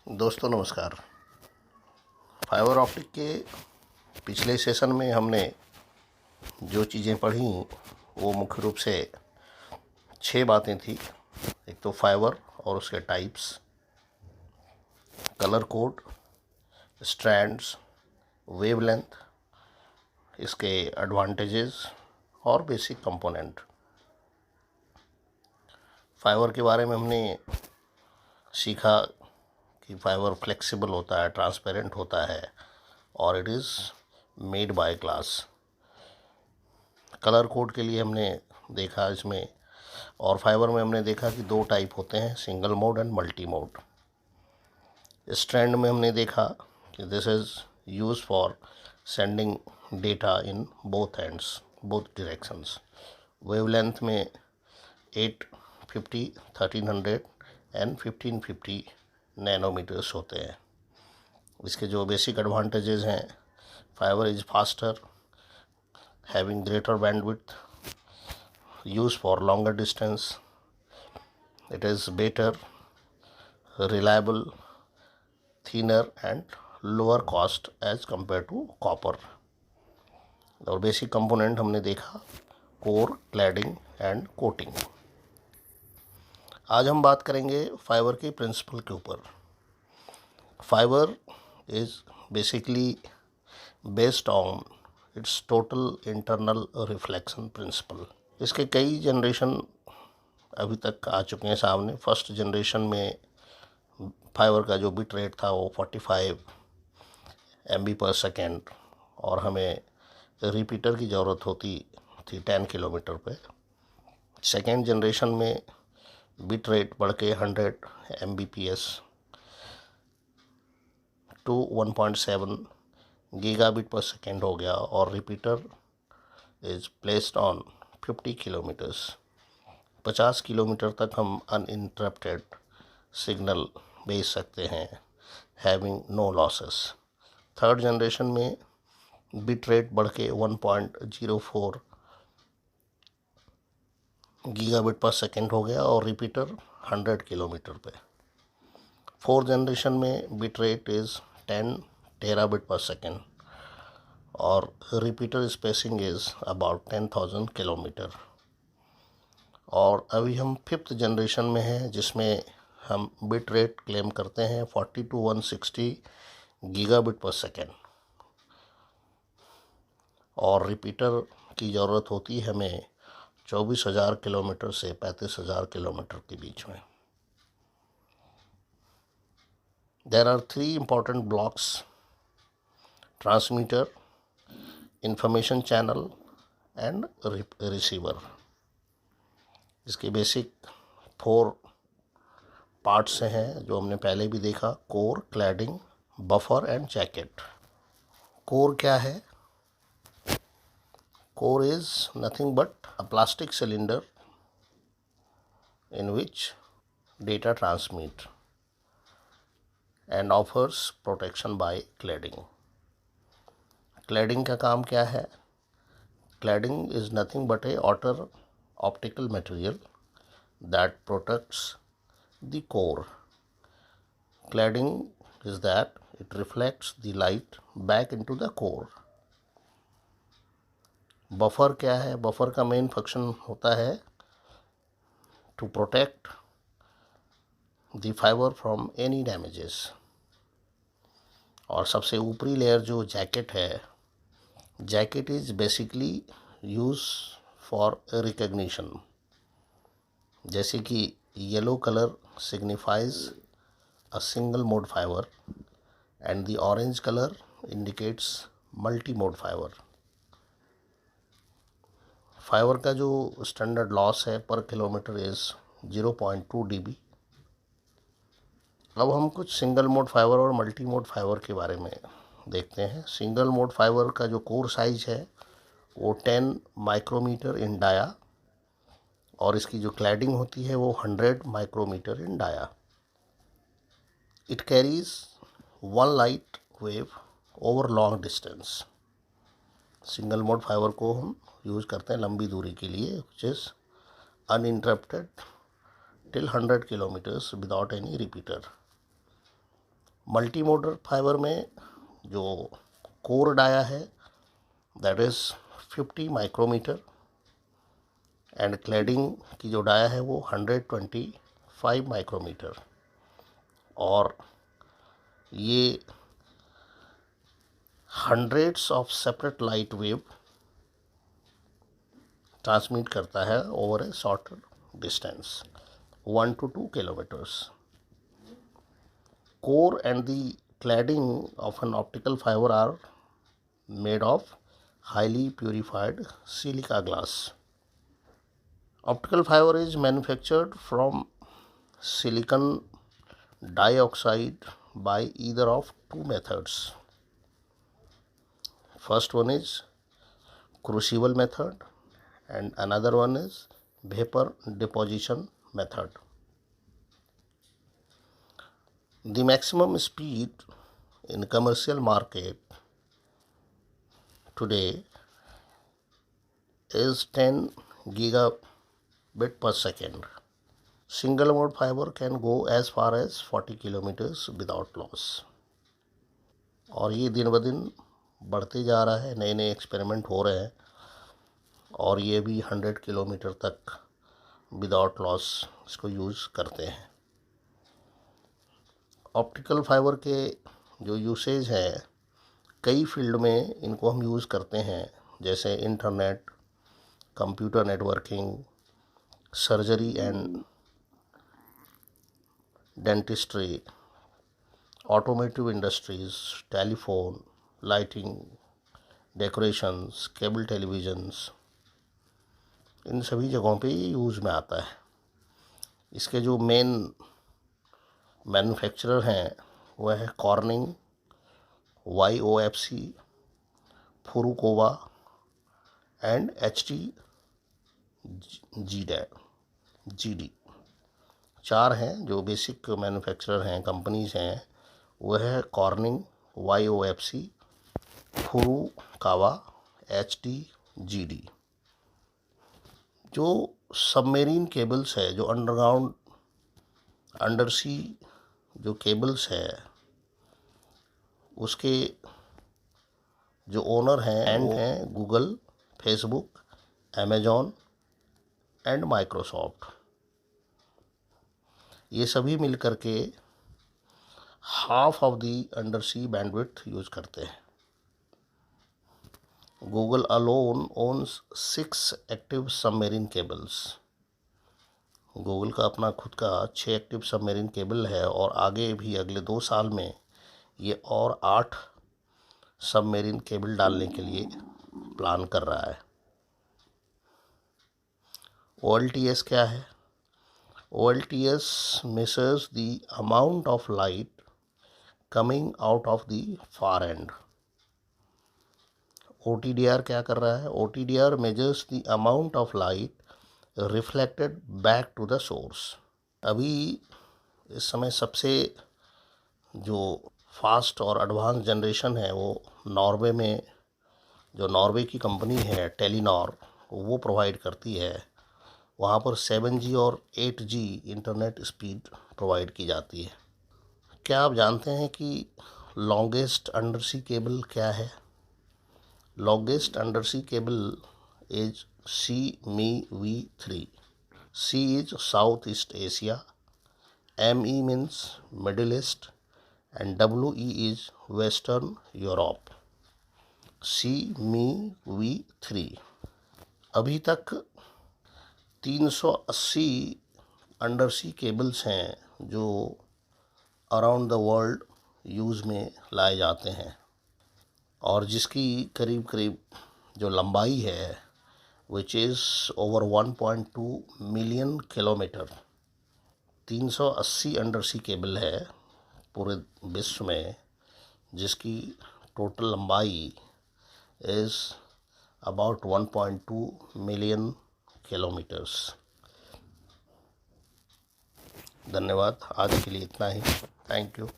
दोस्तों नमस्कार। Fibre optic के पिछले सेशन में हमने जो चीज़ें पढ़ी वो मुख्य रूप से 6 बातें थी। एक तो फाइबर और उसके types, colour code, strands, wavelength, इसके एडवांटेजेस और बेसिक कंपोनेंट। फाइबर के बारे में हमने सीखा कि फाइबर फ्लेक्सिबल होता है, ट्रांसपेरेंट होता है और it is made by glass. Colour code के लिए हमने देखा इसमें, और फाइबर में हमने देखा कि 2 टाइप होते हैं, single mode and multi mode. Strand में हमने देखा कि this is use for sending data in both ends, both directions. Wavelength में 850, 1300 एंड 1550 नैनोमीटर्स होते हैं। इसके जो बेसिक एडवांटेजेस हैं, fibre is faster, having greater bandwidth, use for longer distance, it is better, reliable, thinner and lower cost as compare to copper. और basic component हमने देखा, core, cladding and coating. आज हम बात करेंगे फाइबर के principle के ऊपर। Fibre is basically based on its total internal reflection principle. इसके कई जनरेशन अभी तक आ चुके हैं सामने। फर्स्ट जनरेशन में फाइबर का जो बिट रेट था वो 45 MB/s, और हमें रिपीटर की ज़रूरत होती थी 10 किलोमीटर पे। सेकेंड जनरेशन में बिट रेट बढ़ के 100 Mbps टू 1.7 Gb/s हो गया, और repeater is placed on 50 kilometres. 50 kilometre तक हम अनइंटरप्टेड सिग्नल भेज सकते हैं, having no losses. Third generation में बिट रेट बढ़ के 1.04 Gb/s हो गया, और रिपीटर 100 किलोमीटर पे। फोर्थ जनरेशन में बिट रेट इज़ 10 Tbps, और repeater spacing is about 10,000 kilometre. और अभी हम फिफ्थ जनरेशन में हैं, जिसमें हम बिट रेट क्लेम करते हैं 40 to 160 Gb/s, और रिपीटर की ज़रूरत होती है हमें 24,000 किलोमीटर से 35,000 किलोमीटर के बीच में। There are 3 important blocks: transmitter, information channel and receiver. इसके बेसिक 4 पार्ट्स हैं जो हमने पहले भी देखा: core, cladding, buffer and jacket. Core क्या है? Core is nothing but a plastic cylinder in which data transmit and offers protection by cladding. Cladding का काम क्या है? Cladding is nothing but a outer optical material that protects the core. Cladding is that it reflects the light back into the core. Buffer क्या है? Buffer का main function होता है to protect the fiber from any damages. और सबसे ऊपरी layer जो jacket है, jacket is basically use for recognition. जैसे कि yellow colour signifies a single mode fibre and the orange colour indicates multi mode fibre. Fibre का जो standard loss है पर किलोमीटर इज 0.2 dB। अब हम कुछ सिंगल मोड फाइबर और मल्टी मोड फाइबर के बारे में देखते हैं। सिंगल मोड फाइबर का जो कोर साइज है वो 10 माइक्रोमीटर इन डाया, और इसकी जो क्लैडिंग होती है वो 100 micrometre in dia. It carries 1 light wave over long distance. Single mode fibre को हम यूज़ करते हैं लंबी दूरी के लिए, which is uninterrupted till 100 kilometres without any repeater. Multi modal fibre में जो कोर डाया है that is 50 micrometre and cladding की जो डाया है वो 125 माइक्रोमीटर, और ये hundreds of separate light wave transmit करता है over a shorter distance 1 to 2 kilometers. Core and the cladding of an optical fiber are made of highly purified silica glass. Optical fiber is manufactured from silicon dioxide by either of two methods. First one is crucible method and another one is vapor deposition method. The maximum speed in commercial market today is 10 gigabit per second. Single mode fiber can go as far as 40 kilometers without loss. और ये दिन ब दिन बढ़ते जा रहा है, नए नए एक्सपेरिमेंट हो रहे हैं और ये भी 100 किलोमीटर तक विदाउट लॉस इसको यूज़ करते हैं। ऑप्टिकल फाइबर के जो यूसेज है कई फील्ड में इनको हम यूज़ करते हैं, जैसे internet, computer networking, surgery and dentistry, automotive industries, telephone, lighting, decorations, cable televisions, इन सभी जगहों पे ये यूज़ में आता है। इसके जो मेन मैन्युफैक्चरर हैं वह है कॉर्निंग, YOFC, फुरुकोवा एंड GD। चार हैं जो बेसिक मैन्युफैक्चरर हैं, कंपनीज़ हैं, वह है कॉर्निंग, YOFC, फुरुकावा, GD। जो सबमेरीन केबल्स है, जो अंडरग्राउंड अंडर सी जो केबल्स है, उसके जो ओनर हैं वो हैं Google, Facebook, Amazon and Microsoft. ये सभी मिल कर के half of the under sea bandwidth use करते हैं। Google alone owns 6 active submarine cables. Google का अपना खुद का 6 एक्टिव सबमेरीन केबल है और आगे भी अगले 2 साल में ये और 8 सबमेरीन केबल डालने के लिए प्लान कर रहा है। OLTS क्या है? OLTS measures the amount of light coming out of the far end. OTDR क्या कर रहा है? OTDR measures the amount of light reflected back to the source. अभी इस समय सबसे जो फास्ट और एडवांस जनरेशन है वो नॉर्वे में, जो नॉर्वे की कंपनी है टेलीनॉर, वो प्रोवाइड करती है। वहाँ पर 7G और 8G इंटरनेट स्पीड प्रोवाइड की जाती है। क्या आप जानते हैं कि लॉन्गेस्ट अंडरसी केबल क्या है? Longest undersea cable is CME-V3। C is South East Asia, ME means Middle East and WE is Western Europe। CME-V3 अभी तक 380 अंडरसी केबल्स हैं जो अराउंड द वर्ल्ड यूज़ में लाए जाते हैं और जिसकी करीब करीब जो लंबाई है which is over 1.2 million kilometre. 380 undersea cable है पूरे विश्व में, जिसकी टोटल लंबाई इज़ अबाउट 1.2 मिलियन किलोमीटर्स। धन्यवाद, आज के लिए इतना ही। Thank you.